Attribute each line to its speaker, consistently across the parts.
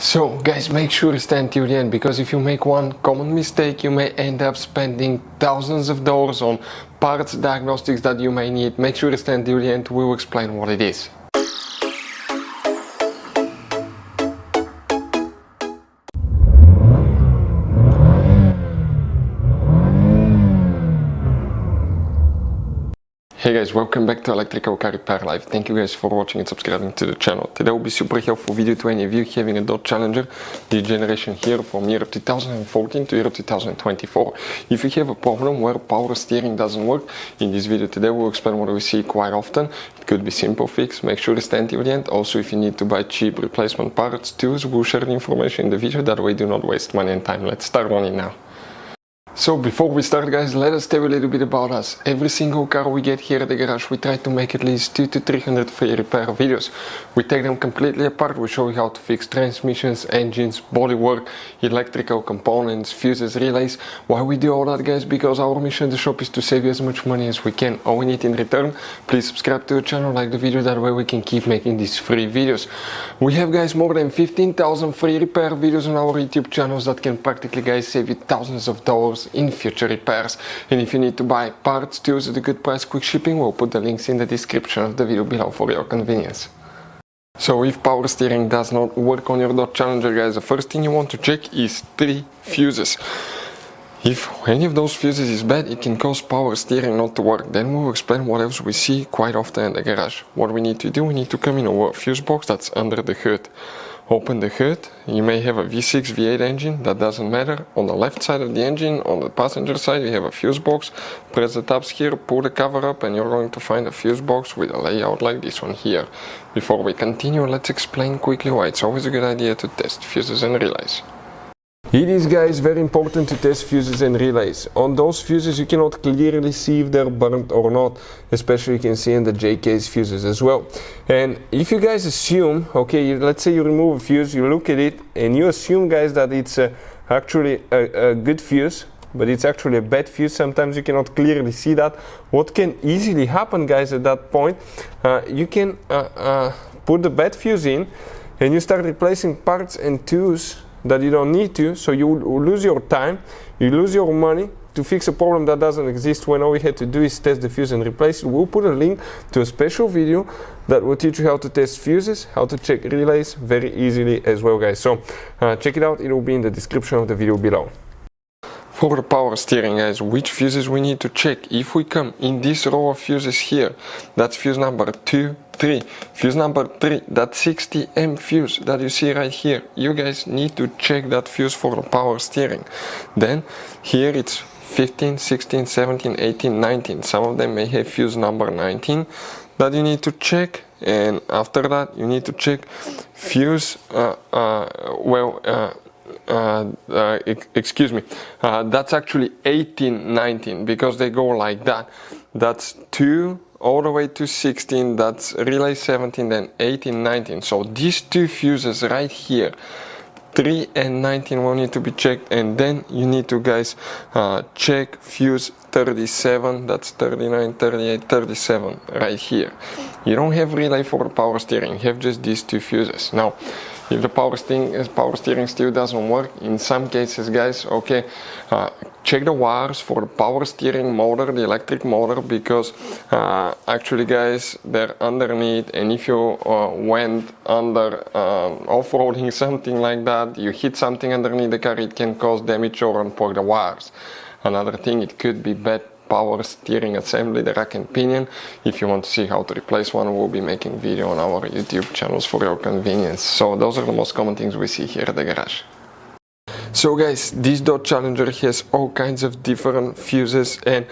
Speaker 1: So guys, make sure to stay until the end, because if you make one common mistake, you may end up spending thousands of dollars on parts diagnostics that you may need. Make sure to stay until the end, we will explain what it is. Hey guys, welcome back to Electrical Car Repair Live. Thank you guys for watching and subscribing to the channel. Today will be super helpful video to any of you having a Dodge Challenger, the generation here from year 2014 to year 2024. If you have a problem where power steering doesn't work, in this video today we'll explain what we see quite often. It could be simple fix. Make sure to stay until the end. Also, if you need to buy cheap replacement parts, tools, we'll share the information in the video, that way do not waste money and time. Let's start on it now. So before we start guys, let us tell you a little bit about us. Every single car we get here at the garage, we try to make at least 200 to 300 free repair videos. We take them completely apart, we show you how to fix transmissions, engines, bodywork, electrical components, fuses, relays. Why we do all that guys? Because our mission in the shop is to save you as much money as we can. All we need in return, please subscribe to the channel, like the video, that way we can keep making these free videos. We have guys more than 15,000 free repair videos on our YouTube channels that can practically guys save you thousands of dollars in future repairs. And if you need to buy parts, tools at a good price, quick shipping, we'll put the links in the description of the video below for your convenience. So if power steering does not work on your Dodge Challenger guys, the first thing you want to check is 3 fuses. If any of those fuses is bad, it can cause power steering not to work. Then we'll explain what else we see quite often in the garage. What we need to do, we need to come in our fuse box that's under the hood. Open the hood, you may have a V6, V8 engine, that doesn't matter. On the left side of the engine, on the passenger side, you have a fuse box. Press the tabs here, pull the cover up, and you're going to find a fuse box with a layout like this one here. Before we continue, let's explain quickly why it's always a good idea to test fuses and relays. It is guys very important to test fuses and relays. On those fuses you cannot clearly see if they're burnt or not, especially you can see in the J-case fuses as well. And if you guys assume, okay, let's say you remove a fuse, you look at it and you assume guys that it's actually a good fuse, but it's actually a bad fuse, sometimes you cannot clearly see that. What can easily happen guys at that point, you can put the bad fuse in and you start replacing parts and tools that you don't need to, so you lose your time, you lose your money to fix a problem that doesn't exist, when all we had to do is test the fuse and replace it. We'll put a link to a special video that will teach you how to test fuses, how to check relays very easily as well guys. So check it out, it will be in the description of the video below. For the power steering guys, which fuses we need to check? If we come in this row of fuses here, that's fuse number 2, 3. Fuse number 3, that 60M fuse that you see right here, you guys need to check that fuse for the power steering. Then here it's 15, 16, 17, 18, 19. Some of them may have fuse number 19 that you need to check, and after that you need to check fuse excuse me, that's actually 18, 19, because they go like that. That's 2 all the way to 16, that's relay 17, then 18, 19. So these 2 fuses right here, 3 and 19, will need to be checked. And then you need to guys check fuse 37, that's 39, 38, 37 right here. You don't have relay for the power steering, you have just these 2 fuses. Now if the power steering still doesn't work, in some cases guys, okay, check the wires for the power steering motor, the electric motor, because actually guys, they're underneath, and if you went under off-roading, something like that, you hit something underneath the car, it can cause damage or unplug the wires. Another thing, it could be bad power steering assembly, the rack and pinion. If you want to see how to replace one, we'll be making video on our YouTube channels for your convenience. So those are the most common things we see here at the garage. So guys, this Dodge Challenger has all kinds of different fuses and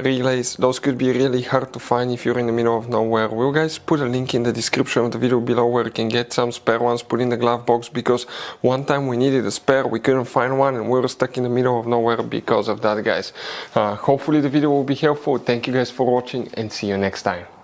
Speaker 1: relays. Those could be really hard to find if you're in the middle of nowhere. We'll guys put a link in the description of the video below where you can get some spare ones, put in the glove box, because one time we needed a spare, we couldn't find one, and we were stuck in the middle of nowhere because of that guys. Hopefully the video will be helpful. Thank you guys for watching, and see you next time.